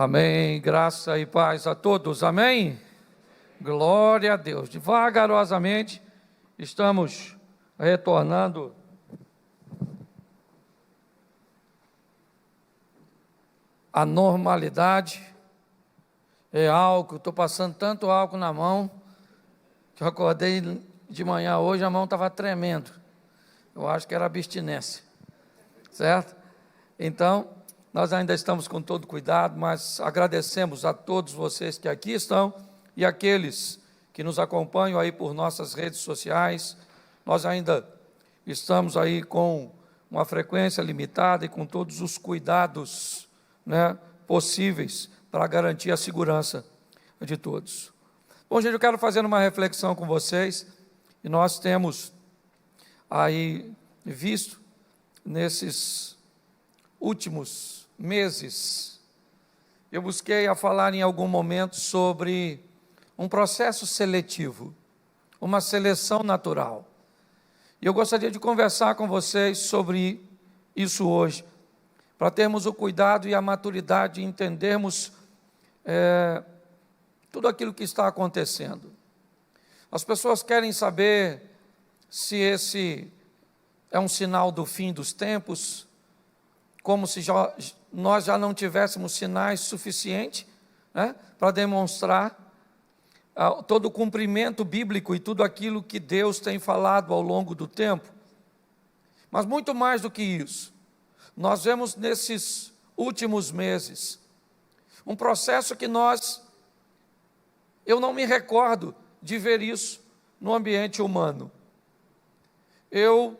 Amém, graça e paz a todos, amém? Glória a Deus. Vagarosamente estamos retornando à normalidade. É álcool, estou passando tanto álcool na mão, que eu acordei de manhã hoje, a mão estava tremendo. Eu acho que era abstinência, certo? Então, nós ainda estamos com todo cuidado, mas agradecemos a todos vocês que aqui estão e aqueles que nos acompanham aí por nossas redes sociais. Nós ainda estamos aí com uma frequência limitada e com todos os cuidados, possíveis para garantir a segurança de todos. Bom, gente, eu quero fazer uma reflexão com vocês, e nós temos aí visto nesses últimos meses, eu busquei a falar em algum momento sobre um processo seletivo, uma seleção natural. E eu gostaria de conversar com vocês sobre isso hoje, para termos o cuidado e a maturidade de entendermos tudo aquilo que está acontecendo. As pessoas querem saber se esse é um sinal do fim dos tempos, como se nós já não tivéssemos sinais suficientes para demonstrar todo o cumprimento bíblico e tudo aquilo que Deus tem falado ao longo do tempo. Mas muito mais do que isso, nós vemos nesses últimos meses um processo que eu não me recordo de ver isso no ambiente humano. Eu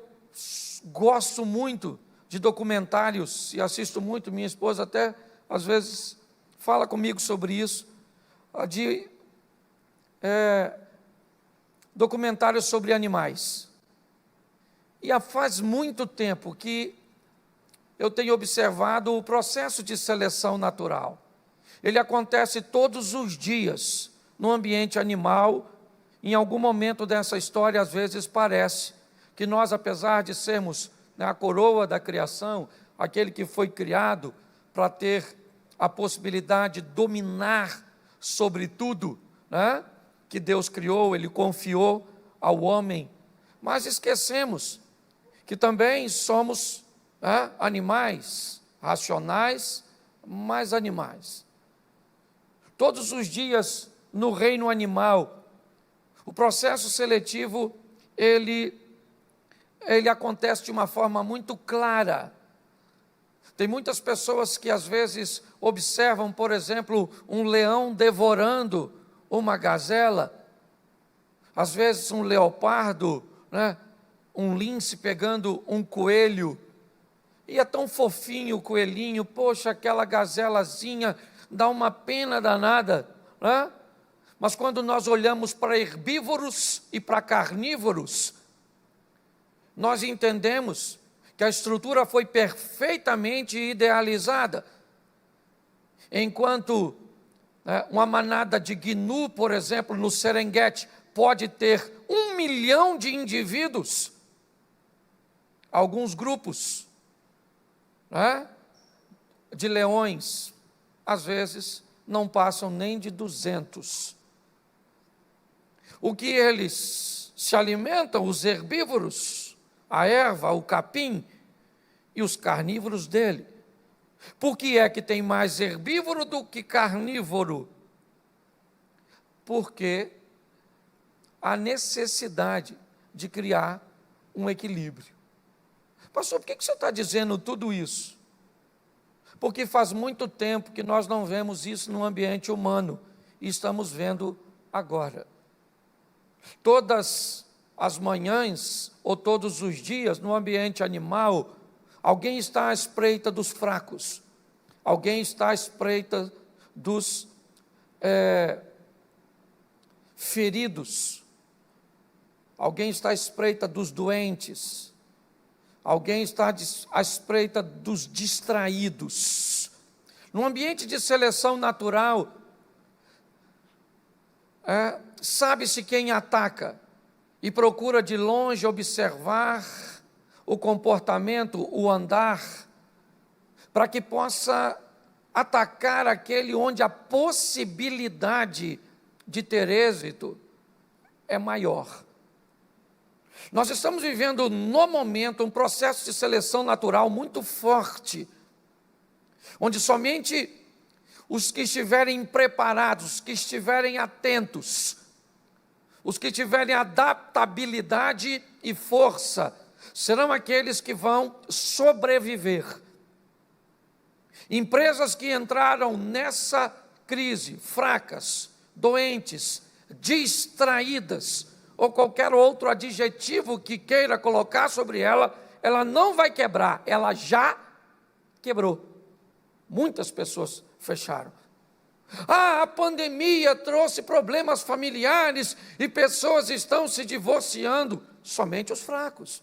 gosto muito de documentários e assisto muito, minha esposa até às vezes fala comigo sobre isso, de documentários sobre animais. E faz muito tempo que eu tenho observado o processo de seleção natural. Ele acontece todos os dias no ambiente animal. Em algum momento dessa história, às vezes parece que nós, apesar de sermos a coroa da criação, aquele que foi criado para ter a possibilidade de dominar sobre tudo, que Deus criou, Ele confiou ao homem, mas esquecemos que também somos animais, racionais, mas animais. Todos os dias no reino animal, o processo seletivo, ele acontece de uma forma muito clara. Tem muitas pessoas que às vezes observam, por exemplo, um leão devorando uma gazela, às vezes um leopardo, um lince pegando um coelho, e é tão fofinho o coelhinho, poxa, aquela gazelazinha, dá uma pena danada, Mas quando nós olhamos para herbívoros e para carnívoros, nós entendemos que a estrutura foi perfeitamente idealizada. Enquanto uma manada de gnu, por exemplo, no Serengeti, pode ter 1 milhão de indivíduos, alguns grupos de leões, às vezes, não passam nem de 200. O que eles se alimentam, os herbívoros, a erva, o capim e os carnívoros dele. Por que é que tem mais herbívoro do que carnívoro? Porque há necessidade de criar um equilíbrio. Pastor, por que você está dizendo tudo isso? Porque faz muito tempo que nós não vemos isso no ambiente humano, e estamos vendo agora. Todas as manhãs, ou todos os dias, no ambiente animal, alguém está à espreita dos fracos, alguém está à espreita dos feridos, alguém está à espreita dos doentes, alguém está à espreita dos distraídos. No ambiente de seleção natural, sabe-se quem ataca e procura de longe observar o comportamento, o andar, para que possa atacar aquele onde a possibilidade de ter êxito é maior. Nós estamos vivendo, no momento, um processo de seleção natural muito forte, onde somente os que estiverem preparados, os que estiverem atentos, os que tiverem adaptabilidade e força, serão aqueles que vão sobreviver. Empresas que entraram nessa crise fracas, doentes, distraídas, ou qualquer outro adjetivo que queira colocar sobre ela, ela não vai quebrar, ela já quebrou. Muitas pessoas fecharam. A pandemia trouxe problemas familiares e pessoas estão se divorciando. Somente os fracos.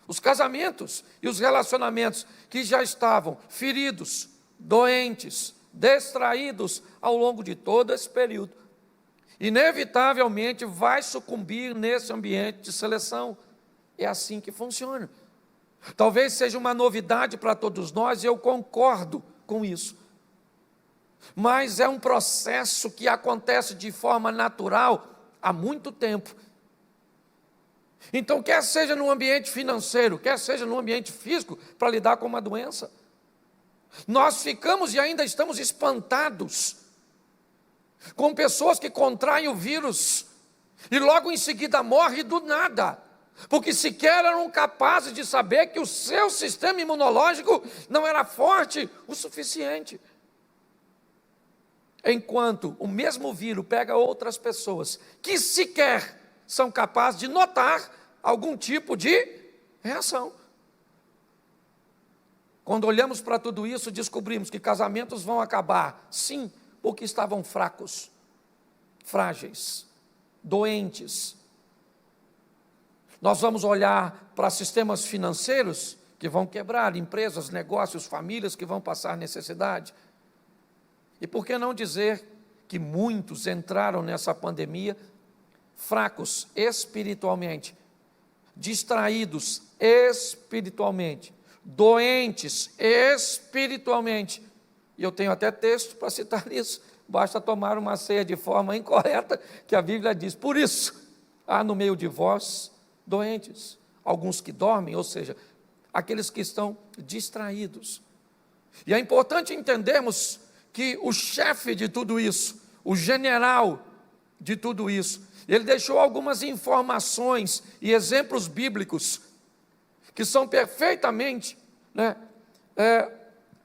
Os casamentos e os relacionamentos que já estavam feridos, doentes, distraídos ao longo de todo esse período, inevitavelmente vai sucumbir nesse ambiente de seleção. É assim que funciona. Talvez seja uma novidade para todos nós, e eu concordo com isso. Mas é um processo que acontece de forma natural há muito tempo. Então, quer seja no ambiente financeiro, quer seja no ambiente físico, para lidar com uma doença, nós ficamos e ainda estamos espantados com pessoas que contraem o vírus e logo em seguida morrem do nada, porque sequer eram capazes de saber que o seu sistema imunológico não era forte o suficiente. Enquanto o mesmo vírus pega outras pessoas que sequer são capazes de notar algum tipo de reação. Quando olhamos para tudo isso, descobrimos que casamentos vão acabar, sim, porque estavam fracos, frágeis, doentes. Nós vamos olhar para sistemas financeiros que vão quebrar, empresas, negócios, famílias que vão passar necessidade. E por que não dizer que muitos entraram nessa pandemia fracos espiritualmente, distraídos espiritualmente, doentes espiritualmente. E eu tenho até texto para citar isso. Basta tomar uma ceia de forma incorreta, que a Bíblia diz. Por isso, há no meio de vós doentes, alguns que dormem, ou seja, aqueles que estão distraídos. E é importante entendermos que o chefe de tudo isso, o general de tudo isso, ele deixou algumas informações e exemplos bíblicos que são perfeitamente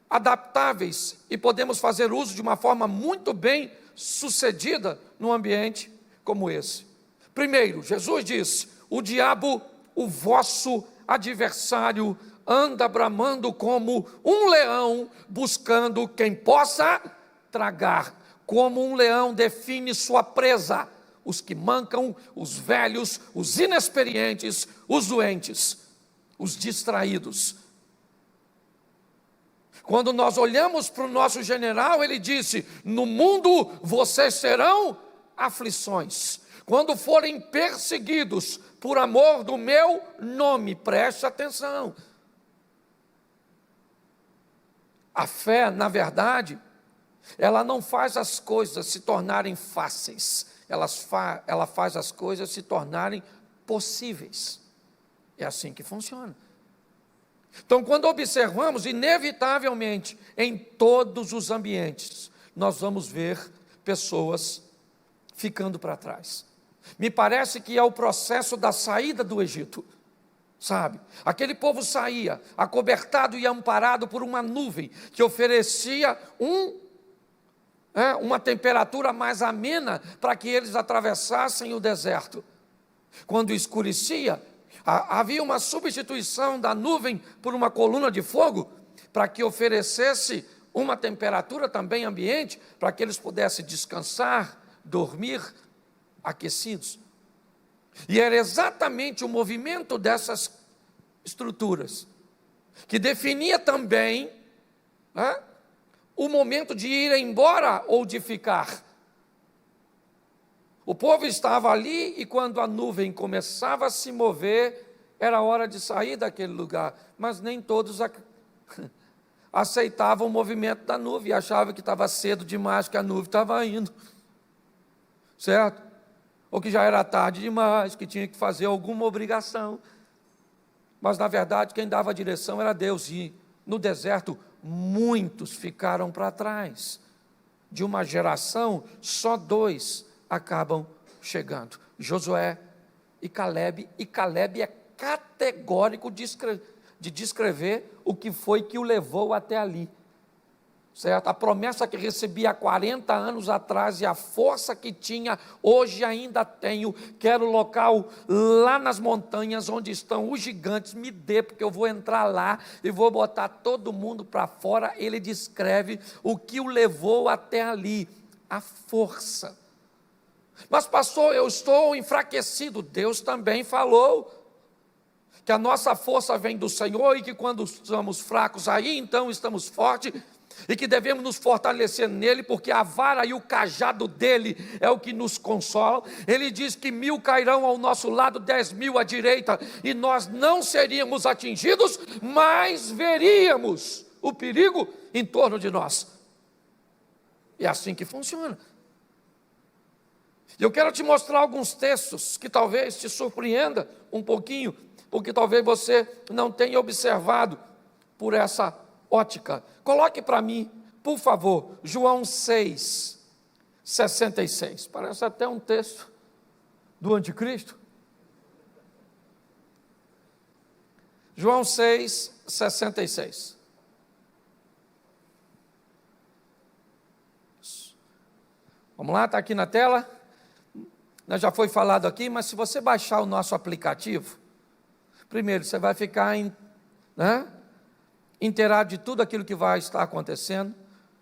adaptáveis e podemos fazer uso de uma forma muito bem sucedida num ambiente como esse. Primeiro, Jesus disse: o diabo, o vosso adversário, anda bramando como um leão, buscando quem possa tragar. Como um leão define sua presa: os que mancam, os velhos, os inexperientes, os doentes, os distraídos. Quando nós olhamos para o nosso general, ele disse: no mundo vocês terão aflições. Quando forem perseguidos por amor do meu nome, preste atenção. A fé, na verdade, ela não faz as coisas se tornarem fáceis, ela faz as coisas se tornarem possíveis. É assim que funciona. Então, quando observamos, inevitavelmente, em todos os ambientes, nós vamos ver pessoas ficando para trás. Me parece que é o processo da saída do Egito. Sabe, aquele povo saía acobertado e amparado por uma nuvem que oferecia uma temperatura mais amena para que eles atravessassem o deserto. Quando escurecia, havia uma substituição da nuvem por uma coluna de fogo para que oferecesse uma temperatura também ambiente para que eles pudessem descansar, dormir aquecidos. E era exatamente o movimento dessas estruturas que definia também o momento de ir embora ou de ficar. O povo estava ali e quando a nuvem começava a se mover, era hora de sair daquele lugar, mas nem todos aceitavam o movimento da nuvem, e achavam que estava cedo demais, que a nuvem estava indo, certo? Ou que já era tarde demais, que tinha que fazer alguma obrigação. Mas, na verdade, quem dava a direção era Deus, e no deserto, muitos ficaram para trás. De uma geração, só 2 acabam chegando, Josué e Caleb é categórico de descrever o que foi que o levou até ali, certo? A promessa que recebi há 40 anos atrás e a força que tinha, hoje ainda tenho. Quero local lá nas montanhas onde estão os gigantes, me dê, porque eu vou entrar lá e vou botar todo mundo para fora. Ele descreve o que o levou até ali, a força. Mas pastor, eu estou enfraquecido. Deus também falou que a nossa força vem do Senhor, e que quando estamos fracos, aí então estamos fortes, e que devemos nos fortalecer nele, porque a vara e o cajado dele é o que nos consola. Ele diz que 1000 cairão ao nosso lado, 10.000 à direita, e nós não seríamos atingidos, mas veríamos o perigo em torno de nós. É assim que funciona. Eu quero te mostrar alguns textos que talvez te surpreenda um pouquinho, porque talvez você não tenha observado por essa ótica. Coloque para mim, por favor, João 6, 66. Parece até um texto do anticristo. João 6, 66. Vamos lá, está aqui na tela. Já foi falado aqui, mas se você baixar o nosso aplicativo, primeiro você vai ficar inteirado de tudo aquilo que vai estar acontecendo,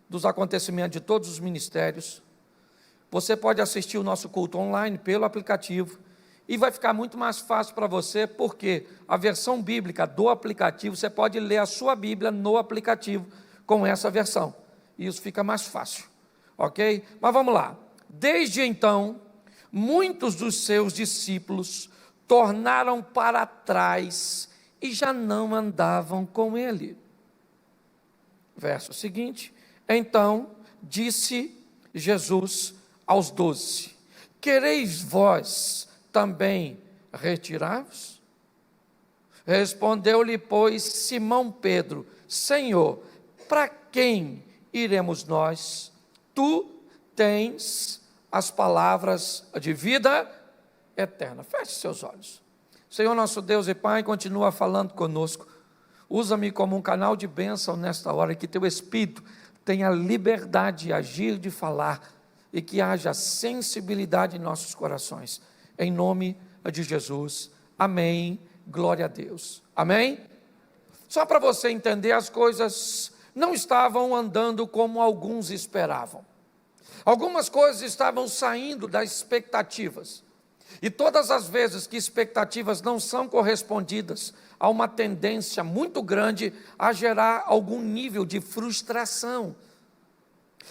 dos acontecimentos de todos os ministérios. Você pode assistir o nosso culto online pelo aplicativo, e vai ficar muito mais fácil para você, porque a versão bíblica do aplicativo, você pode ler a sua Bíblia no aplicativo com essa versão, e isso fica mais fácil, ok? Mas vamos lá. Desde então, muitos dos seus discípulos tornaram para trás e já não andavam com ele. Verso seguinte: então disse Jesus aos 12: quereis vós também retirar-vos? Respondeu-lhe, pois, Simão Pedro: Senhor, para quem iremos nós? Tu tens as palavras de vida eterna. Feche seus olhos. Senhor nosso Deus e Pai, continua falando conosco. Usa-me como um canal de bênção nesta hora, que teu Espírito tenha liberdade de agir, de falar, e que haja sensibilidade em nossos corações. Em nome de Jesus. Amém. Glória a Deus. Amém? Só para você entender, as coisas não estavam andando como alguns esperavam. Algumas coisas estavam saindo das expectativas. E todas as vezes que expectativas não são correspondidas, há uma tendência muito grande a gerar algum nível de frustração.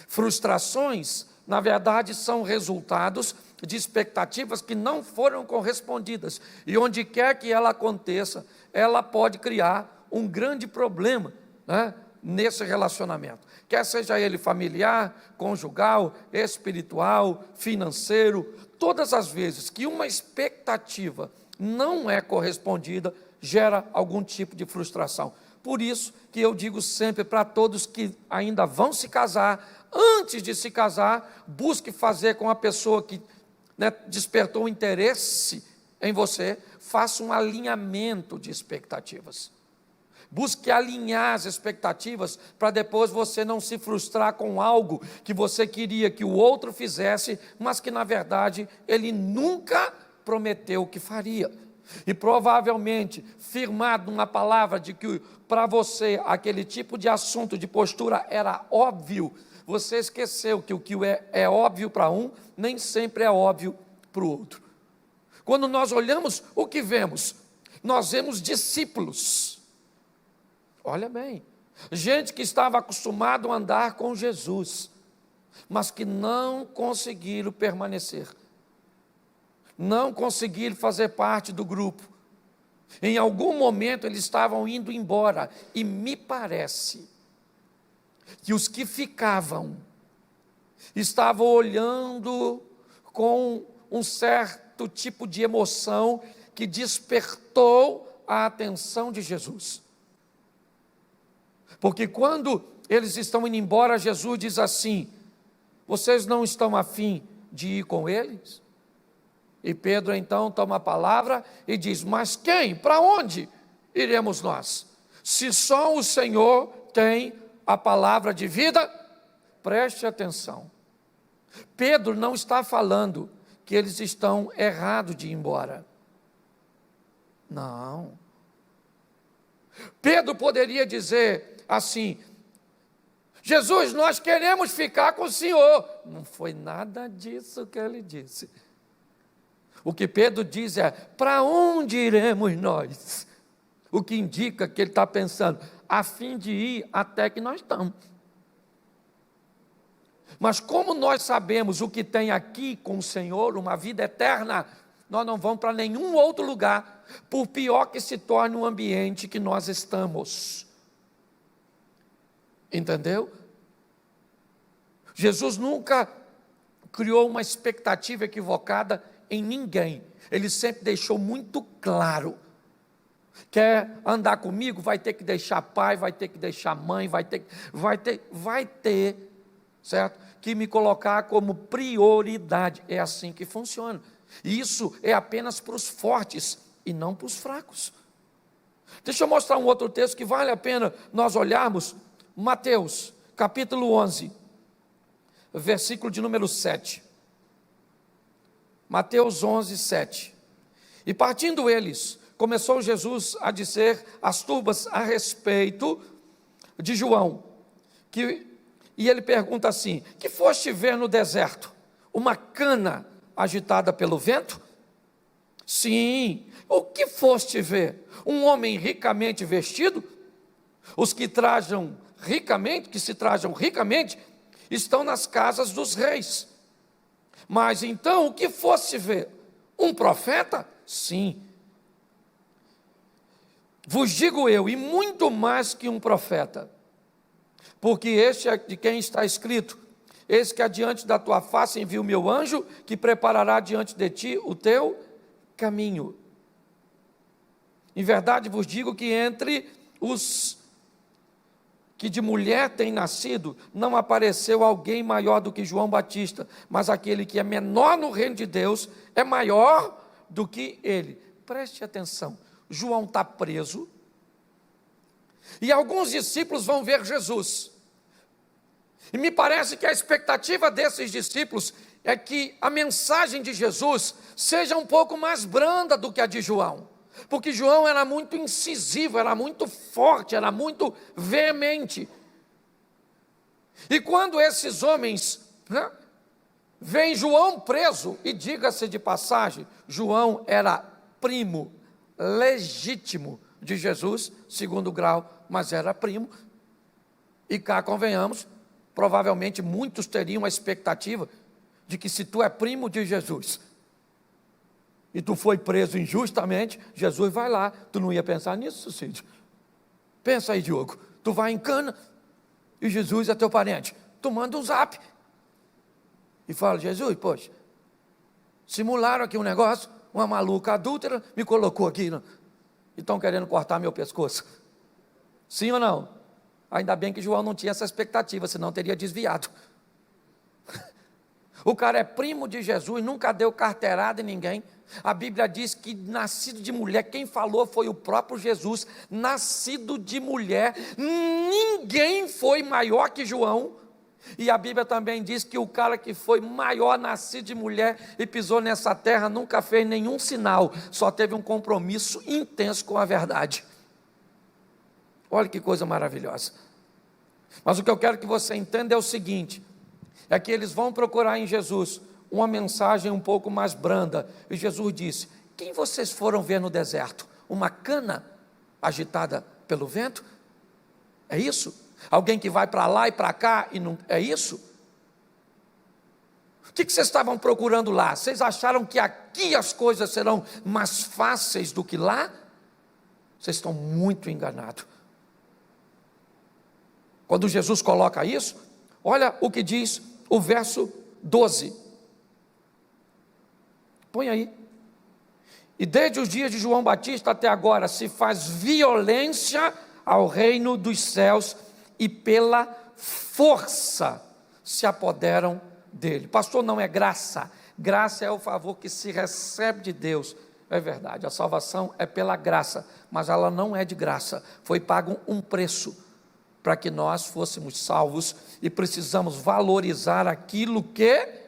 Frustrações, na verdade, são resultados de expectativas que não foram correspondidas. E onde quer que ela aconteça, ela pode criar um grande problema, nesse relacionamento. Quer seja ele familiar, conjugal, espiritual, financeiro. Todas as vezes que uma expectativa não é correspondida, gera algum tipo de frustração. Por isso que eu digo sempre para todos que ainda vão se casar, antes de se casar, busque fazer com a pessoa que despertou interesse em você, faça um alinhamento de expectativas. Busque alinhar as expectativas, para depois você não se frustrar com algo que você queria que o outro fizesse, mas que na verdade ele nunca prometeu que faria. E provavelmente, firmado numa palavra de que para você aquele tipo de assunto, de postura era óbvio, você esqueceu que o que é óbvio para um, nem sempre é óbvio para o outro. Quando nós olhamos, o que vemos? Nós vemos discípulos. Olha bem, gente que estava acostumado a andar com Jesus, mas que não conseguiram permanecer, não conseguiram fazer parte do grupo. Em algum momento eles estavam indo embora, e me parece E os que ficavam estavam olhando com um certo tipo de emoção que despertou a atenção de Jesus. Porque quando eles estão indo embora, Jesus diz assim: vocês não estão afim de ir com eles? E Pedro então toma a palavra e diz: mas quem? Para onde iremos nós? Se só o Senhor tem a palavra de vida. Preste atenção. Pedro não está falando que eles estão errados de ir embora. Não. Pedro poderia dizer assim: Jesus, nós queremos ficar com o Senhor. Não foi nada disso que ele disse. O que Pedro diz é: para onde iremos nós? O que indica que ele está pensando, a fim de ir até que nós estamos. Mas como nós sabemos o que tem aqui com o Senhor, uma vida eterna, nós não vamos para nenhum outro lugar, por pior que se torne o ambiente que nós estamos. Entendeu? Jesus nunca criou uma expectativa equivocada em ninguém. Ele sempre deixou muito claro: quer andar comigo, vai ter que deixar pai, vai ter que deixar mãe, vai ter, certo? Que me colocar como prioridade. É assim que funciona. E isso é apenas para os fortes e não para os fracos. Deixa eu mostrar um outro texto que vale a pena nós olharmos. Mateus, capítulo 11, versículo de número 7. Mateus 11, 7. E partindo eles, começou Jesus a dizer às turbas a respeito de João, e ele pergunta assim: que foste ver no deserto? Uma cana agitada pelo vento? Sim. O que foste ver? Um homem ricamente vestido? Os que se trajam ricamente, estão nas casas dos reis. Mas então, o que foste ver? Um profeta? Sim. Vos digo eu, e muito mais que um profeta, porque este é de quem está escrito: eis que adiante da tua face envio o meu anjo, que preparará diante de ti o teu caminho. Em verdade vos digo que entre os que de mulher têm nascido, não apareceu alguém maior do que João Batista, mas aquele que é menor no reino de Deus é maior do que ele. Preste atenção, João está preso, e alguns discípulos vão ver Jesus, e me parece que a expectativa desses discípulos é que a mensagem de Jesus seja um pouco mais branda do que a de João, porque João era muito incisivo, era muito forte, era muito veemente. E quando esses homens veem João preso, e diga-se de passagem, João era primo legítimo de Jesus, segundo grau, mas era primo, e cá convenhamos, provavelmente muitos teriam a expectativa de que se tu é primo de Jesus, e tu foi preso injustamente, Jesus vai lá. Tu não ia pensar nisso, Cid? Pensa aí, Diogo. Tu vai em Cana e Jesus é teu parente. Tu manda um zap e fala: Jesus, poxa, simularam aqui um negócio, uma maluca adúltera me colocou aqui, e estão querendo cortar meu pescoço. Sim ou não? Ainda bem que João não tinha essa expectativa, senão teria desviado. O cara é primo de Jesus, nunca deu carteirada em ninguém. A Bíblia diz que nascido de mulher, quem falou foi o próprio Jesus, nascido de mulher, ninguém foi maior que João. E a Bíblia também diz que o cara que foi maior, nascido de mulher e pisou nessa terra, nunca fez nenhum sinal, só teve um compromisso intenso com a verdade. Olha que coisa maravilhosa. Mas o que eu quero que você entenda é o seguinte, é que eles vão procurar em Jesus uma mensagem um pouco mais branda, e Jesus disse: quem vocês foram ver no deserto? Uma cana agitada pelo vento? É isso? Alguém que vai para lá e para cá e não... É isso? O que vocês estavam procurando lá? Vocês acharam que aqui as coisas serão mais fáceis do que lá? Vocês estão muito enganados. Quando Jesus coloca isso, olha o que diz o verso 12. Põe aí. E desde os dias de João Batista até agora se faz violência ao reino dos céus e pela força se apoderam dele. Pastor, não é graça. Graça é o favor que se recebe de Deus. É verdade, a salvação é pela graça, mas ela não é de graça. Foi pago um preço para que nós fôssemos salvos e precisamos valorizar aquilo que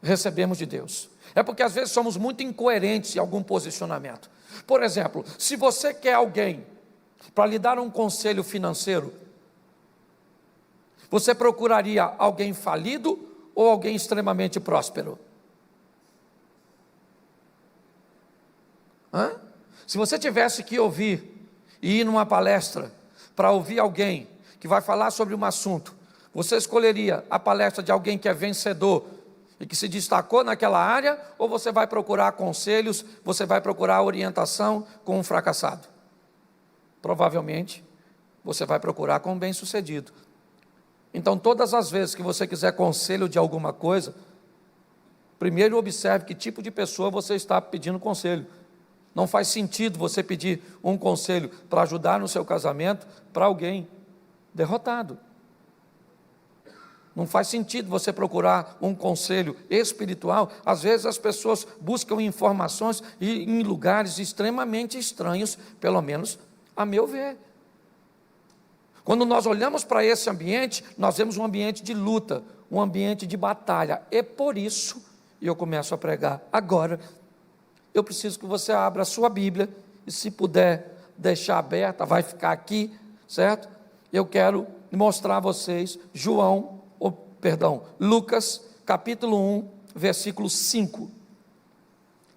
recebemos de Deus. É porque às vezes somos muito incoerentes em algum posicionamento. Por exemplo, se você quer alguém para lhe dar um conselho financeiro, você procuraria alguém falido ou alguém extremamente próspero? Se você tivesse que ouvir e ir numa palestra para ouvir alguém que vai falar sobre um assunto, você escolheria a palestra de alguém que é vencedor e que se destacou naquela área, ou você vai procurar conselhos, você vai procurar orientação com um fracassado? Provavelmente você vai procurar com um bem-sucedido. Então, todas as vezes que você quiser conselho de alguma coisa, primeiro observe que tipo de pessoa você está pedindo conselho. Não faz sentido você pedir um conselho para ajudar no seu casamento para alguém derrotado. Não faz sentido você procurar um conselho espiritual. Às vezes as pessoas buscam informações em lugares extremamente estranhos, pelo menos a meu ver. Quando nós olhamos para esse ambiente, nós vemos um ambiente de luta, um ambiente de batalha. É por isso, e eu começo a pregar agora, eu preciso que você abra a sua Bíblia, e se puder deixar aberta, vai ficar aqui, certo? Eu quero mostrar a vocês Lucas capítulo 1, versículo 5.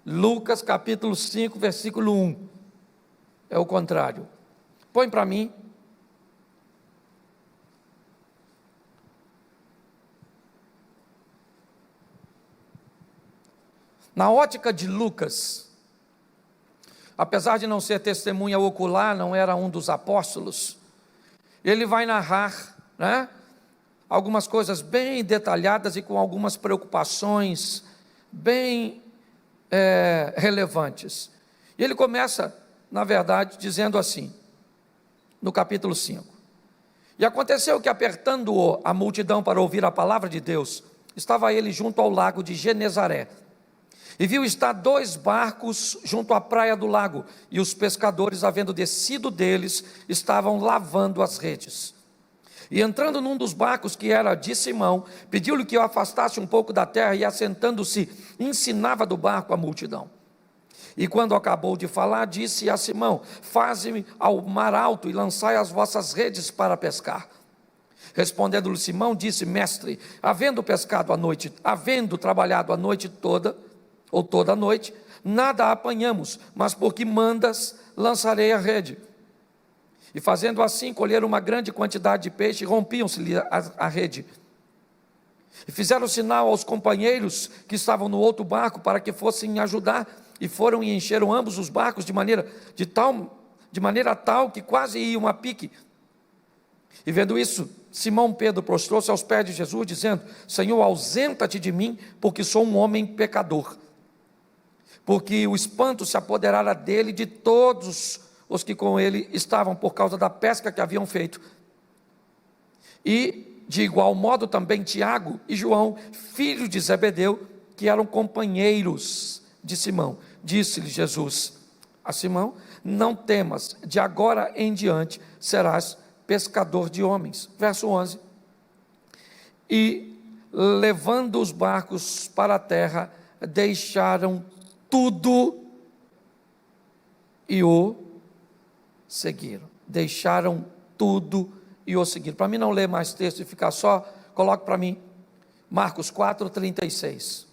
Lucas capítulo 5, versículo 1. É o contrário. Põe para mim. Na ótica de Lucas, apesar de não ser testemunha ocular, não era um dos apóstolos, ele vai narrar, algumas coisas bem detalhadas e com algumas preocupações bem relevantes. E ele começa, na verdade, dizendo assim, no capítulo 5. E aconteceu que, apertando-o a multidão para ouvir a palavra de Deus, estava ele junto ao lago de Genezaré. E viu estar 2 barcos junto à praia do lago, e os pescadores, havendo descido deles, estavam lavando as redes. E entrando num dos barcos, que era de Simão, pediu-lhe que o afastasse um pouco da terra, e assentando-se, ensinava do barco a multidão. E quando acabou de falar, disse a Simão: faze-me ao mar alto e lançai as vossas redes para pescar. Respondendo-lhe Simão, disse: mestre, havendo trabalhado a noite toda, ou toda a noite, nada apanhamos, mas porque mandas, lançarei a rede. E fazendo assim, colheram uma grande quantidade de peixe, e rompiam-se-lhe a rede. E fizeram sinal aos companheiros que estavam no outro barco, para que fossem ajudar, e foram e encheram ambos os barcos, de maneira tal que quase iam a pique. E vendo isso, Simão Pedro prostrou-se aos pés de Jesus, dizendo: Senhor, ausenta-te de mim, porque sou um homem pecador. Porque o espanto se apoderara dele, de todos os que com ele estavam, por causa da pesca que haviam feito. E de igual modo também Tiago e João, filhos de Zebedeu, que eram companheiros de Simão. Disse-lhe Jesus a Simão: não temas, de agora em diante serás pescador de homens. Verso 11. E levando os barcos para a terra, deixaram tudo e o seguiram. Deixaram tudo e o seguiram. Para mim não ler mais texto e ficar só, coloque para mim Marcos 4:36.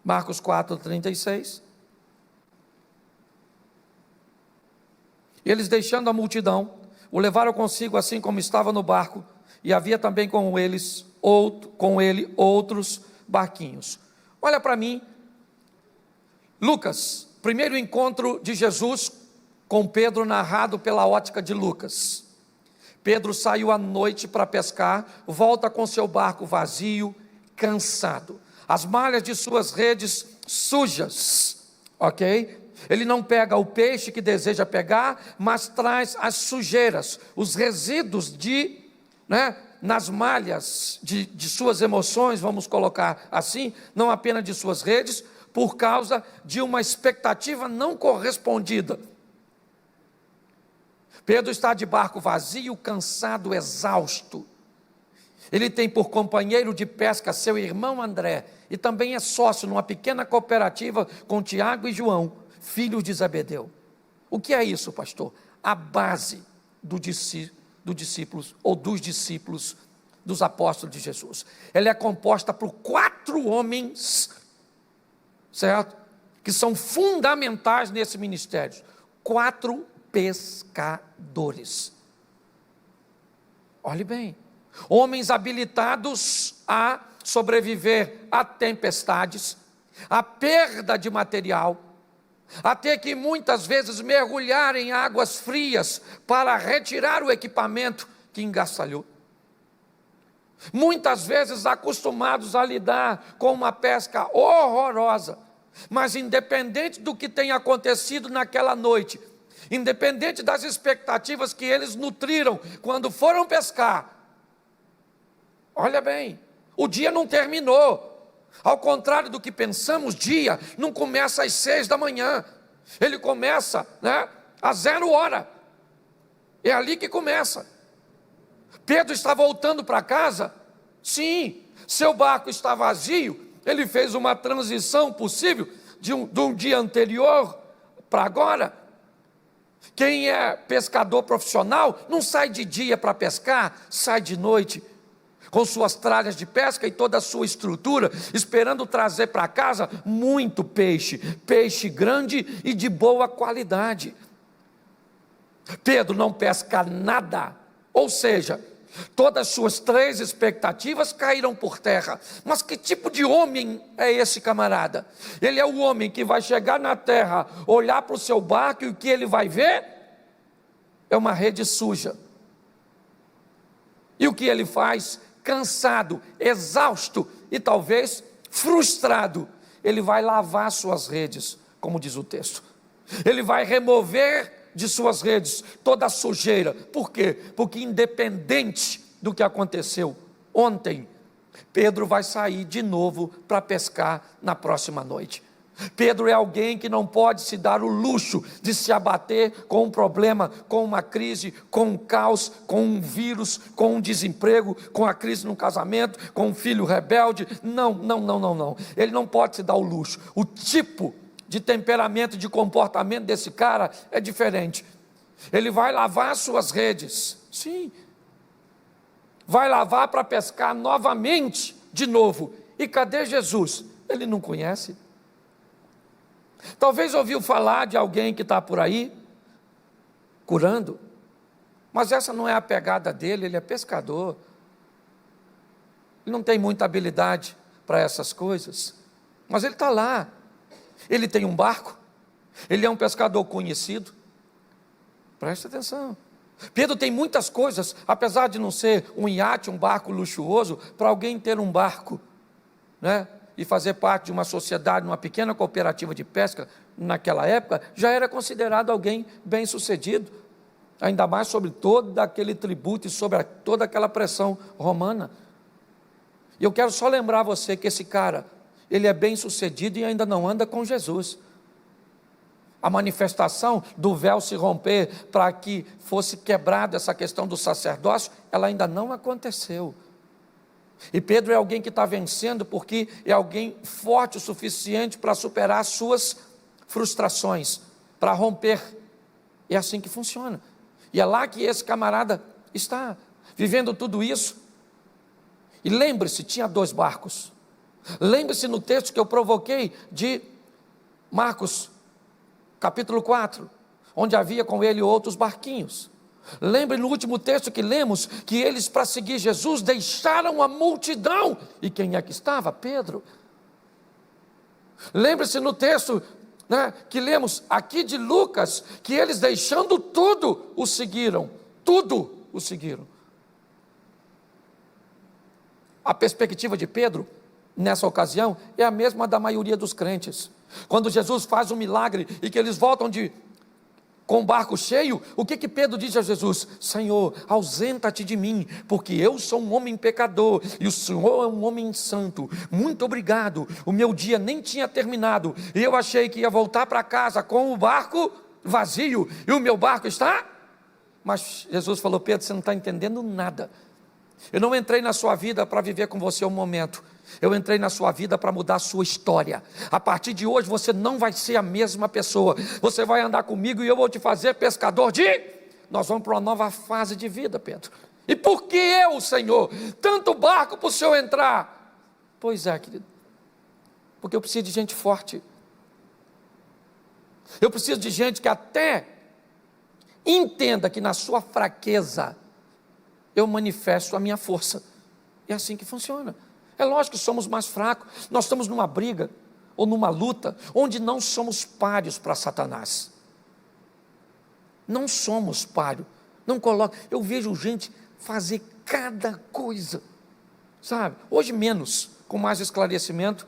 Marcos 4:36. Eles, deixando a multidão, o levaram consigo assim como estava no barco, e havia também com ele outros barquinhos. Olha para mim, Lucas, primeiro encontro de Jesus com Pedro narrado pela ótica de Lucas. Pedro saiu à noite para pescar, volta com seu barco vazio, cansado, as malhas de suas redes sujas, ok? Ele não pega o peixe que deseja pegar, mas traz as sujeiras, os resíduos nas malhas de suas emoções, vamos colocar assim, não apenas de suas redes, por causa de uma expectativa não correspondida. Pedro está de barco vazio, cansado, exausto. Ele tem por companheiro de pesca seu irmão André, e também é sócio numa pequena cooperativa com Tiago e João, filhos de Zebedeu. O que é isso, pastor? A base dos discípulos dos apóstolos de Jesus. Ela é composta por 4 homens, certo? Que são fundamentais nesse ministério. 4 pescadores. Olhe bem, homens habilitados a sobreviver a tempestades, a perda de material, a ter que muitas vezes mergulhar em águas frias para retirar o equipamento que engaçalhou. Muitas vezes acostumados a lidar com uma pesca horrorosa, mas independente do que tenha acontecido naquela noite, independente das expectativas que eles nutriram quando foram pescar, olha bem, o dia não terminou. Ao contrário do que pensamos, dia não começa às 6 da manhã, ele começa às 0 hora, é ali que começa. Pedro está voltando para casa, sim, seu barco está vazio, ele fez uma transição possível de um dia anterior para agora. Quem é pescador profissional não sai de dia para pescar, sai de noite, com suas tralhas de pesca e toda a sua estrutura, esperando trazer para casa muito peixe, peixe grande e de boa qualidade. Pedro não pesca nada, ou seja, todas as suas 3 expectativas caíram por terra. Mas que tipo de homem é esse camarada? Ele é o homem que vai chegar na terra, olhar para o seu barco e o que ele vai ver? É uma rede suja. E o que ele faz? Cansado, exausto e talvez frustrado, ele vai lavar suas redes, como diz o texto. Ele vai remover de suas redes toda a sujeira. Por quê? Porque independente do que aconteceu ontem, Pedro vai sair de novo para pescar na próxima noite. Pedro é alguém que não pode se dar o luxo de se abater com um problema, com uma crise, com um caos, com um vírus, com um desemprego, com a crise no casamento, com um filho rebelde. Não. Ele não pode se dar o luxo. O tipo de temperamento, de comportamento desse cara é diferente. Ele vai lavar suas redes, sim, vai lavar para pescar novamente, de novo. E cadê Jesus? Ele não conhece. Talvez ouviu falar de alguém que está por aí, curando, mas essa não é a pegada dele, ele é pescador. Ele não tem muita habilidade para essas coisas, mas ele está lá. Ele tem um barco, ele é um pescador conhecido. Preste atenção. Pedro tem muitas coisas, apesar de não ser um iate, um barco luxuoso, para alguém ter um barco, e fazer parte de uma sociedade, uma pequena cooperativa de pesca, naquela época, já era considerado alguém bem-sucedido, ainda mais sobre todo aquele tributo e sobre toda aquela pressão romana. E eu quero só lembrar você que esse cara, ele é bem-sucedido e ainda não anda com Jesus. A manifestação do véu se romper para que fosse quebrada essa questão do sacerdócio, ela ainda não aconteceu. E Pedro é alguém que está vencendo porque é alguém forte o suficiente para superar as suas frustrações, para romper. É assim que funciona. E é lá que esse camarada está, vivendo tudo isso. E lembre-se, tinha 2 barcos. Lembre-se no texto que eu provoquei de Marcos, capítulo 4, onde havia com ele outros barquinhos. Lembre no último texto que lemos, que eles, para seguir Jesus, deixaram a multidão. E quem é que estava? Pedro. Lembre-se no texto né, que lemos aqui de Lucas, que eles deixando tudo, o seguiram. Tudo o seguiram. A perspectiva de Pedro, nessa ocasião, é a mesma da maioria dos crentes. Quando Jesus faz um milagre e que eles voltam com o barco cheio, o que Pedro diz a Jesus? Senhor, ausenta-te de mim, porque eu sou um homem pecador, e o Senhor é um homem santo. Muito obrigado, o meu dia nem tinha terminado, e eu achei que ia voltar para casa com o barco vazio, e o meu barco está... Mas Jesus falou: Pedro, você não está entendendo nada. Eu não entrei na sua vida para viver com você um momento. Eu entrei na sua vida para mudar a sua história. A partir de hoje você não vai ser a mesma pessoa. Você vai andar comigo e eu vou te fazer pescador de... Nós vamos para uma nova fase de vida, Pedro. E por que eu, Senhor? Tanto barco para o Senhor entrar. Pois é, querido. Porque eu preciso de gente forte. Eu preciso de gente que até entenda que na sua fraqueza eu manifesto a minha força. É assim que funciona. É lógico que somos mais fracos. Nós estamos numa briga ou numa luta onde não somos páreos para Satanás. Não somos páreos. Não coloca. Eu vejo gente fazer cada coisa, sabe? Hoje menos, com mais esclarecimento.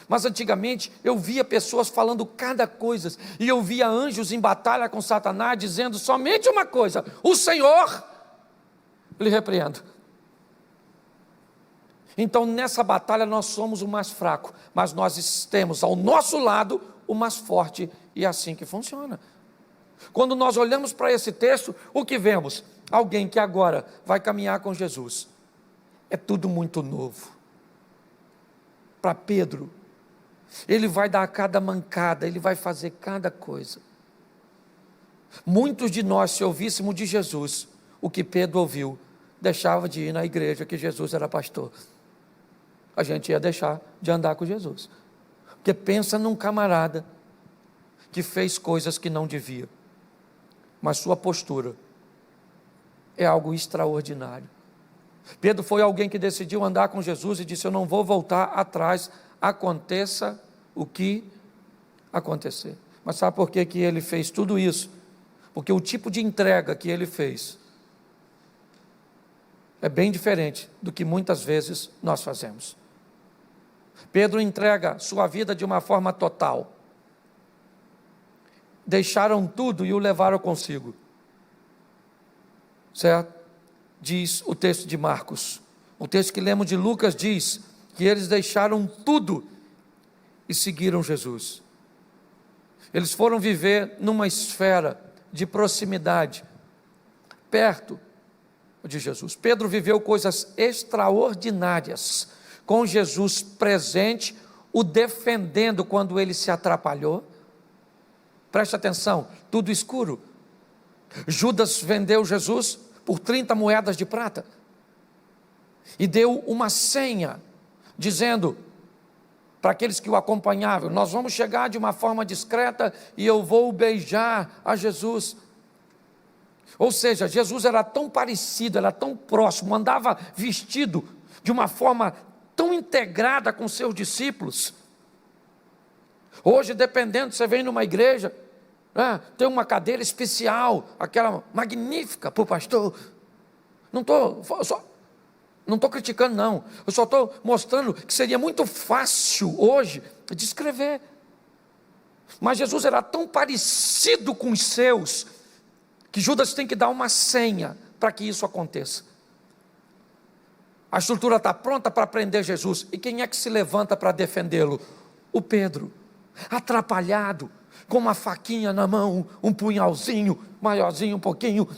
Mas antigamente eu via pessoas falando cada coisa, e eu via anjos em batalha com Satanás, dizendo somente uma coisa: o Senhor lhe repreenda. Então nessa batalha nós somos o mais fraco, mas nós temos ao nosso lado o mais forte, e é assim que funciona. Quando nós olhamos para esse texto, o que vemos? Alguém que agora vai caminhar com Jesus. É tudo muito novo. Para Pedro, ele vai dar cada mancada, ele vai fazer cada coisa. Muitos de nós, se ouvíssemos de Jesus o que Pedro ouviu, deixava de ir na igreja que Jesus era pastor. A gente ia deixar de andar com Jesus. Porque pensa num camarada que fez coisas que não devia, mas sua postura é algo extraordinário. Pedro foi alguém que decidiu andar com Jesus e disse: eu não vou voltar atrás, aconteça o que acontecer. Mas sabe por que ele fez tudo isso? Porque o tipo de entrega que ele fez é bem diferente do que muitas vezes nós fazemos. Pedro entrega sua vida de uma forma total. Deixaram tudo e o levaram consigo. Certo? Diz o texto de Marcos. O texto que lemos de Lucas diz que eles deixaram tudo e seguiram Jesus. Eles foram viver numa esfera de proximidade, perto de Jesus. Pedro viveu coisas extraordinárias, com Jesus presente, o defendendo quando ele se atrapalhou. Preste atenção, tudo escuro. Judas vendeu Jesus por 30 moedas de prata, e deu uma senha, dizendo para aqueles que o acompanhavam: nós vamos chegar de uma forma discreta e eu vou beijar a Jesus. Ou seja, Jesus era tão parecido, era tão próximo, andava vestido de uma forma tão integrada com seus discípulos. Hoje, dependendo, você vem numa igreja, tem uma cadeira especial, aquela magnífica para o pastor. Não estou criticando, não. Eu só estou mostrando que seria muito fácil hoje descrever. Mas Jesus era tão parecido com os seus, que Judas tem que dar uma senha para que isso aconteça. A estrutura está pronta para prender Jesus. E quem é que se levanta para defendê-lo? O Pedro, atrapalhado, com uma faquinha na mão, um punhalzinho, maiorzinho um pouquinho,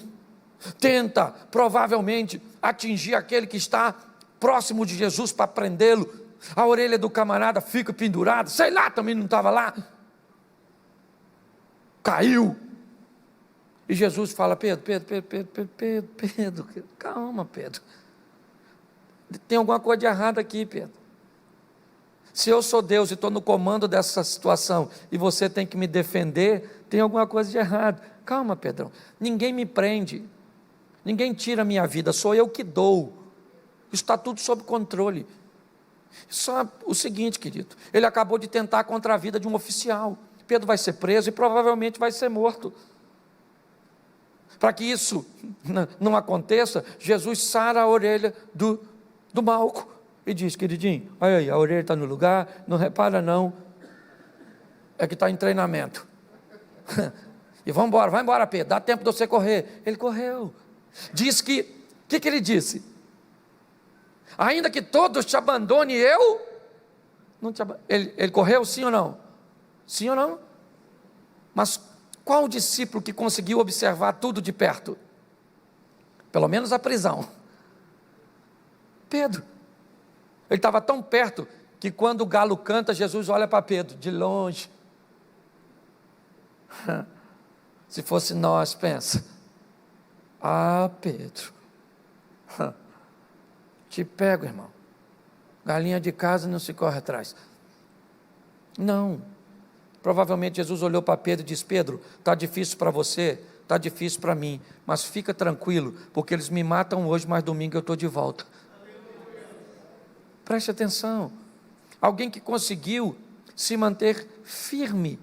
tenta provavelmente atingir aquele que está próximo de Jesus para prendê-lo. A orelha do camarada fica pendurada, sei lá, também não estava lá, caiu. E Jesus fala: Pedro, calma, Pedro, tem alguma coisa de errado aqui, Pedro. Se eu sou Deus e estou no comando dessa situação e você tem que me defender, tem alguma coisa de errado. Calma, Pedrão, ninguém me prende, ninguém tira a minha vida, sou eu que dou. Isso está tudo sob controle. Só o seguinte, querido, ele acabou de tentar contra a vida de um oficial. Pedro vai ser preso e provavelmente vai ser morto. Para que isso não aconteça, Jesus sara a orelha do Malco e diz: queridinho, olha aí, a orelha está no lugar, não repara não, é que está em treinamento. E vamos embora, vai embora, Pedro, dá tempo de você correr. Ele correu. Diz que, o que ele disse? Ainda que todos te abandonem, eu não te abandono. Ele correu, sim ou não? Sim ou não? Mas qual o discípulo que conseguiu observar tudo de perto? Pelo menos a prisão. Pedro. Ele estava tão perto que quando o galo canta, Jesus olha para Pedro de longe. Se fosse nós, pensa: ah, Pedro, te pego, irmão. Galinha de casa não se corre atrás. Não. Provavelmente Jesus olhou para Pedro e disse: Pedro, está difícil para você, está difícil para mim, mas fica tranquilo, porque eles me matam hoje, mas domingo eu estou de volta. Preste atenção. Alguém que conseguiu se manter firme,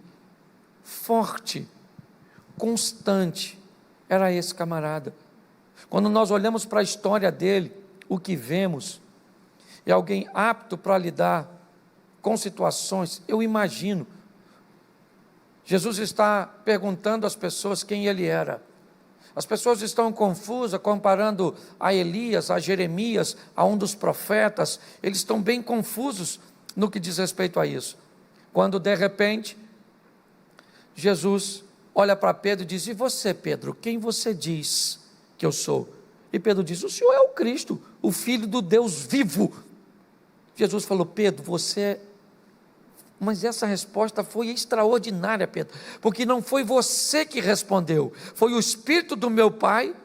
forte, constante, era esse camarada. Quando nós olhamos para a história dele, o que vemos é alguém apto para lidar com situações. Eu imagino, Jesus está perguntando às pessoas quem ele era. As pessoas estão confusas, comparando a Elias, a Jeremias, a um dos profetas. Eles estão bem confusos no que diz respeito a isso. Quando de repente, Jesus olha para Pedro e diz: e você, Pedro, quem você diz que eu sou? E Pedro diz: o Senhor é o Cristo, o Filho do Deus vivo. Jesus falou: Pedro, você... Mas essa resposta foi extraordinária, Pedro, porque não foi você que respondeu, foi o Espírito do meu Pai.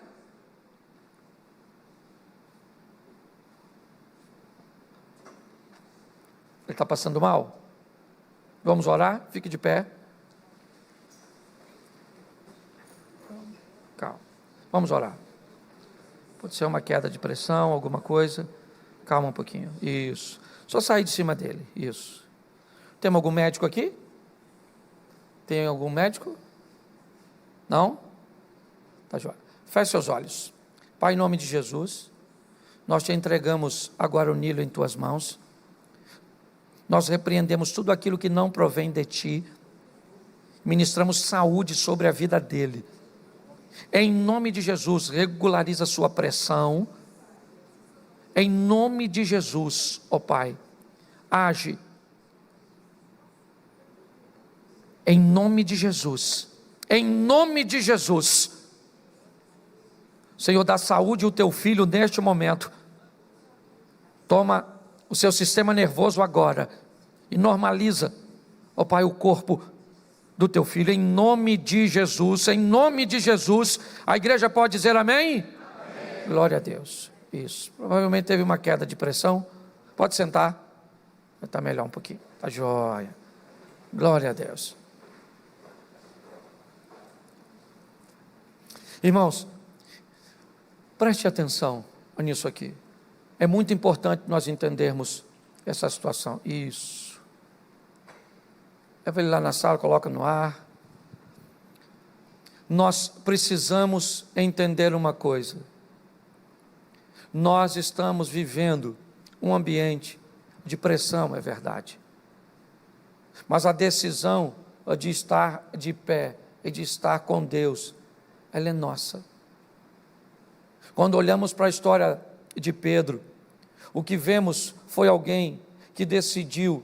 Ele está passando mal? Vamos orar? Fique de pé. Calma, vamos orar. Pode ser uma queda de pressão, alguma coisa. Calma um pouquinho, isso. Só sair de cima dele, isso. Tem algum médico aqui? Tem algum médico? Não? Tá joia. Feche seus olhos. Pai, em nome de Jesus, nós te entregamos agora o Nilo em tuas mãos. Nós repreendemos tudo aquilo que não provém de ti. Ministramos saúde sobre a vida dele. Em nome de Jesus, regulariza a sua pressão. Em nome de Jesus, ó Pai, age. Em nome de Jesus, em nome de Jesus, Senhor, dá saúde ao teu filho neste momento. Toma o seu sistema nervoso agora e normaliza, ó Pai, o corpo do teu filho, em nome de Jesus, em nome de Jesus. A igreja pode dizer amém? Amém. Glória a Deus. Isso, provavelmente teve uma queda de pressão. Pode sentar, está melhor um pouquinho, está jóia. Glória a Deus. Irmãos, preste atenção nisso aqui. É muito importante nós entendermos essa situação. Isso. Leva ele lá na sala, coloca no ar. Nós precisamos entender uma coisa. Nós estamos vivendo um ambiente de pressão, é verdade. Mas a decisão de estar de pé e de estar com Deus, ela é nossa. Quando olhamos para a história de Pedro, o que vemos foi alguém que decidiu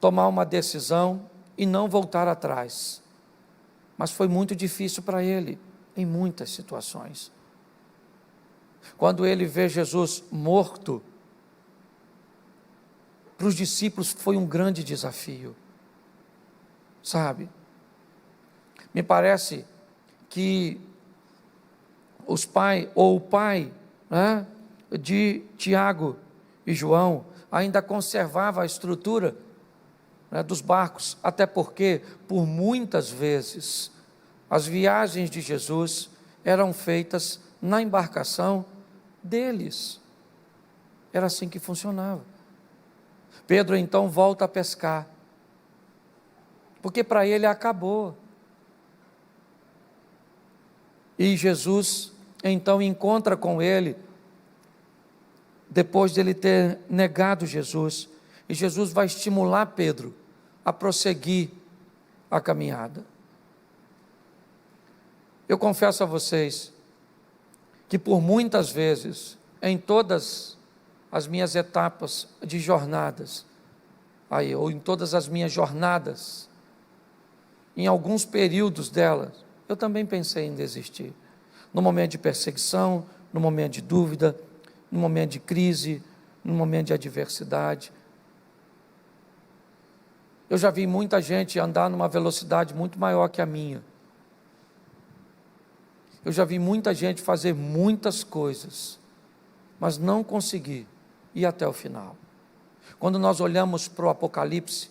tomar uma decisão e não voltar atrás. Mas foi muito difícil para ele, em muitas situações. Quando ele vê Jesus morto, para os discípulos foi um grande desafio. Sabe? Me parece que o pai, né, de Tiago e João ainda conservava a estrutura, né, dos barcos, até porque por muitas vezes as viagens de Jesus eram feitas na embarcação deles. Era assim que funcionava. Pedro então volta a pescar. porque para ele acabou. E Jesus então encontra com ele, depois de ele ter negado Jesus, e Jesus vai estimular Pedro a prosseguir a caminhada. Eu confesso a vocês que por muitas vezes, em todas as minhas etapas de jornadas, ou em todas as minhas jornadas, em alguns períodos delas, eu também pensei em desistir. No momento de perseguição, no momento de dúvida, no momento de crise, no momento de adversidade. Eu já vi muita gente andar numa velocidade muito maior que a minha. Eu já vi muita gente fazer muitas coisas, mas não conseguir ir até o final. Quando nós olhamos para o Apocalipse,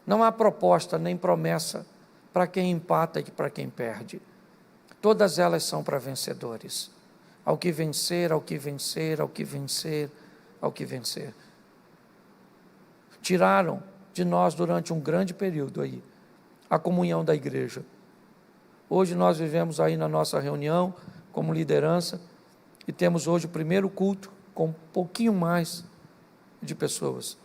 não há proposta nem promessa para quem empata e para quem perde. Todas elas são para vencedores. Ao que vencer, ao que vencer, ao que vencer, ao que vencer. Tiraram de nós durante um grande período aí a comunhão da igreja. Hoje nós vivemos aí na nossa reunião como liderança e temos hoje o primeiro culto com um pouquinho mais de pessoas.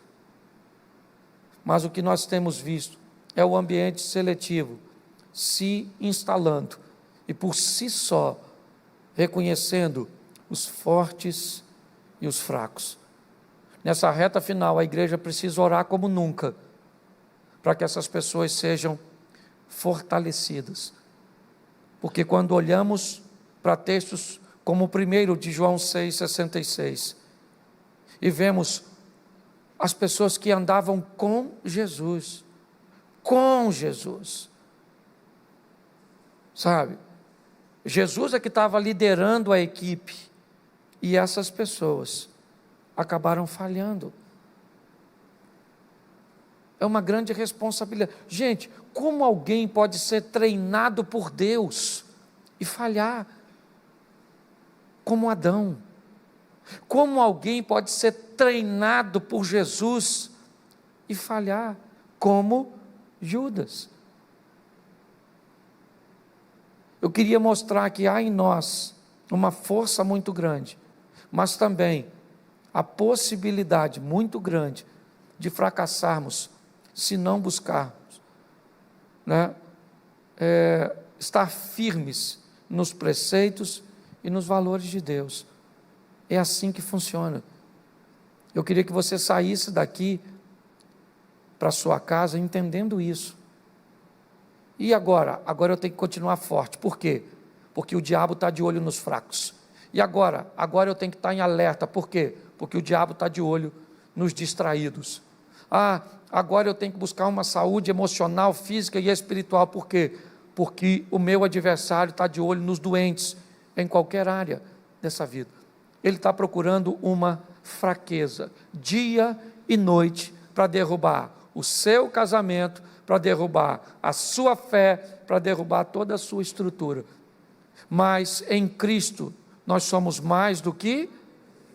Mas o que nós temos visto é o ambiente seletivo se instalando e por si só reconhecendo os fortes e os fracos. Nessa reta final, a igreja precisa orar como nunca, para que essas pessoas sejam fortalecidas. Porque quando olhamos para textos como o primeiro de João 6,66, e vemos as pessoas que andavam com Jesus, sabe? Jesus é que estava liderando a equipe, e essas pessoas acabaram falhando. É uma grande responsabilidade. Gente, como alguém pode ser treinado por Deus e falhar? Como Adão. Como alguém pode ser treinado por Jesus e falhar? Como Judas. Eu queria mostrar que há em nós uma força muito grande, mas também a possibilidade muito grande de fracassarmos se não buscarmos, estar firmes nos preceitos e nos valores de Deus. É assim que funciona. Eu queria que você saísse daqui para a sua casa entendendo isso. E agora? Agora eu tenho que continuar forte. Por quê? Porque o diabo está de olho nos fracos. E agora? Agora eu tenho que estar em alerta. Por quê? Porque o diabo está de olho nos distraídos. Agora eu tenho que buscar uma saúde emocional, física e espiritual. Por quê? Porque o meu adversário está de olho nos doentes, em qualquer área dessa vida. Ele está procurando uma fraqueza, dia e noite, para derrubar o seu casamento, para derrubar a sua fé, para derrubar toda a sua estrutura. Mas em Cristo, nós somos mais do que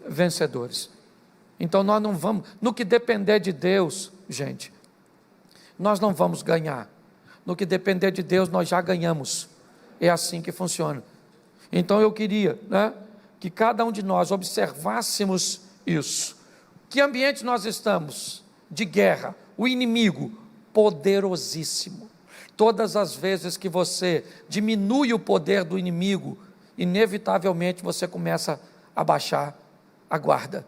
vencedores. Então nós não vamos, no que depender de Deus, gente, nós não vamos ganhar. No que depender de Deus, nós já ganhamos. É assim que funciona. Então eu queria, que cada um de nós observássemos isso. Que ambiente nós estamos? De guerra. O inimigo, poderosíssimo. Todas as vezes que você diminui o poder do inimigo, inevitavelmente você começa a baixar a guarda.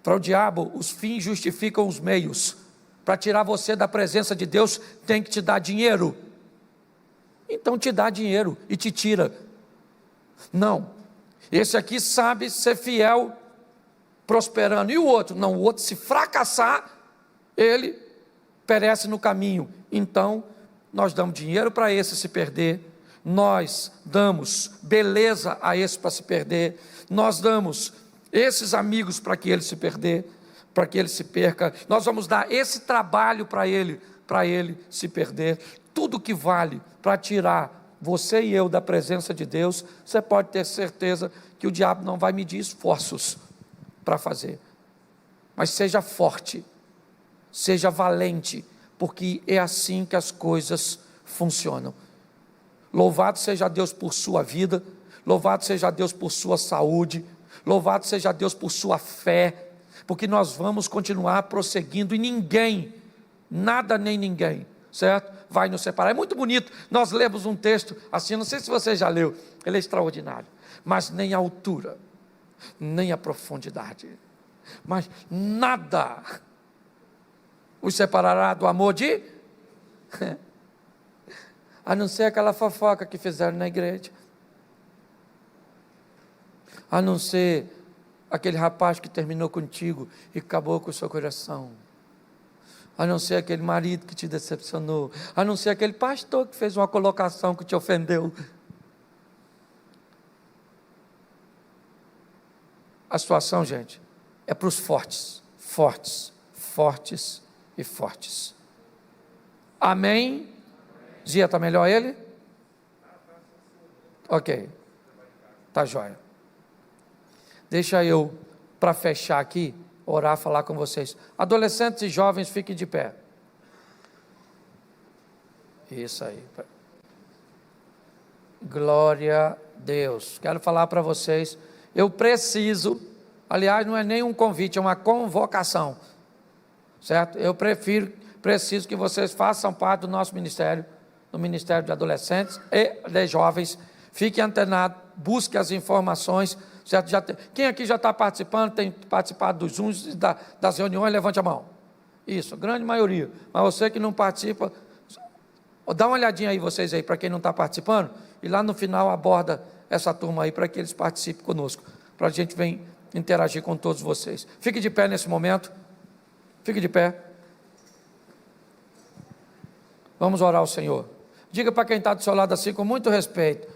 Para o diabo, os fins justificam os meios. Para tirar você da presença de Deus, tem que te dar dinheiro. Então te dá dinheiro e te tira. Não, esse aqui sabe ser fiel, prosperando. E o outro? Não, o outro, se fracassar, ele perece no caminho. Então, nós damos dinheiro para esse se perder, nós damos beleza a esse para se perder, nós damos esses amigos para que ele se perder, para que ele se perca, nós vamos dar esse trabalho para ele se perder. Tudo que vale para tirar você e eu da presença de Deus, você pode ter certeza que o diabo não vai medir esforços para fazer. Mas seja forte, seja valente, porque é assim que as coisas funcionam. Louvado seja Deus por sua vida, louvado seja Deus por sua saúde, louvado seja Deus por sua fé, porque nós vamos continuar prosseguindo e ninguém, nada nem ninguém, certo? Vai nos separar. É muito bonito, nós lemos um texto assim, não sei se você já leu, ele é extraordinário, mas nem a altura, nem a profundidade, mas nada os separará do amor de... a não ser aquela fofoca que fizeram na igreja, a não ser aquele rapaz que terminou contigo e acabou com o seu coração, a não ser aquele marido que te decepcionou, a não ser aquele pastor que fez uma colocação que te ofendeu. A situação, gente, é para os fortes, fortes, fortes e fortes. Amém? Zia, está melhor ele? Ok, está jóia. Deixa eu, para fechar aqui, orar, falar com vocês. Adolescentes e jovens, fiquem de pé. Isso aí. Glória a Deus. Quero falar para vocês, eu preciso, aliás, não é nem um convite, é uma convocação, certo? Eu preciso que vocês façam parte do nosso ministério, do Ministério de Adolescentes e de Jovens. Fiquem antenados, busquem as informações, certo? Quem aqui já está participando, tem participado dos Zooms, das reuniões, levante a mão. Isso, grande maioria. Mas você que não participa, dá uma olhadinha aí, vocês aí, para quem não está participando, e lá no final aborda essa turma aí, para que eles participem conosco, para a gente vir interagir com todos vocês. Fique de pé nesse momento, fique de pé. Vamos orar ao Senhor. Diga para quem está do seu lado assim, com muito respeito,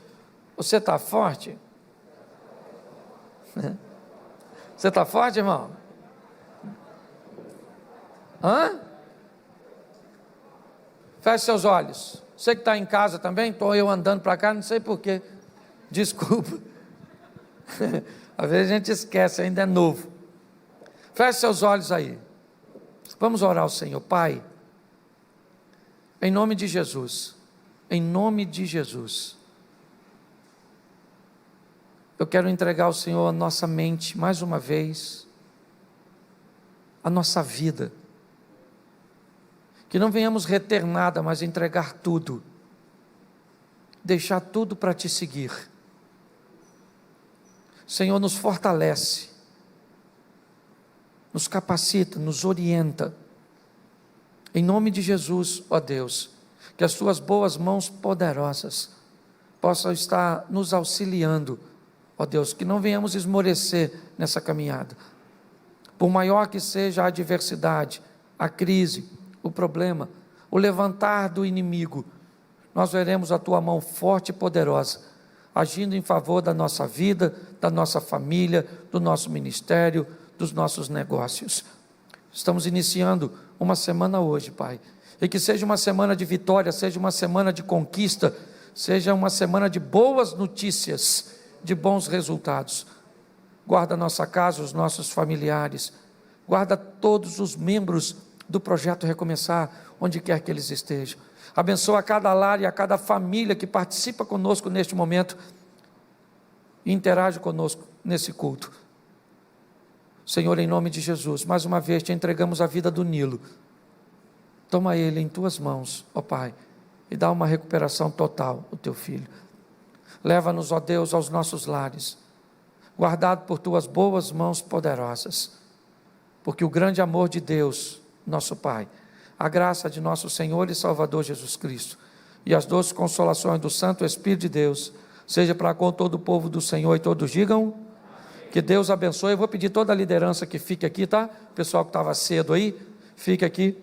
você está forte? Você está forte, irmão? Hã? Feche seus olhos. Você que está em casa também, estou eu andando para cá, não sei porquê. Desculpa. Às vezes a gente esquece, ainda é novo. Feche seus olhos aí. Vamos orar ao Senhor. Pai, em nome de Jesus, em nome de Jesus, eu quero entregar ao Senhor a nossa mente, mais uma vez, a nossa vida, que não venhamos reter nada, mas entregar tudo, deixar tudo para te seguir. Senhor, nos fortalece, nos capacita, nos orienta, em nome de Jesus, ó Deus, que as tuas boas mãos poderosas possam estar nos auxiliando, ó Deus, que não venhamos esmorecer nessa caminhada, por maior que seja a adversidade, a crise, o problema, o levantar do inimigo, nós veremos a tua mão forte e poderosa, agindo em favor da nossa vida, da nossa família, do nosso ministério, dos nossos negócios. Estamos iniciando uma semana hoje, Pai, e que seja uma semana de vitória, seja uma semana de conquista, seja uma semana de boas notícias, de bons resultados. Guarda a nossa casa, os nossos familiares, guarda todos os membros do Projeto Recomeçar, onde quer que eles estejam. Abençoa cada lar e a cada família que participa conosco neste momento e interage conosco nesse culto. Senhor, em nome de Jesus, mais uma vez te entregamos a vida do Nilo. Toma ele em tuas mãos, ó Pai, e dá uma recuperação total ao teu filho. Leva-nos, ó Deus, aos nossos lares, guardado por tuas boas mãos poderosas, porque o grande amor de Deus, nosso Pai, a graça de nosso Senhor e Salvador Jesus Cristo e as doces consolações do Santo Espírito de Deus, seja para com todo o povo do Senhor, e todos digam, que Deus abençoe. Eu vou pedir toda a liderança que fique aqui, tá? O pessoal que estava cedo aí, fique aqui.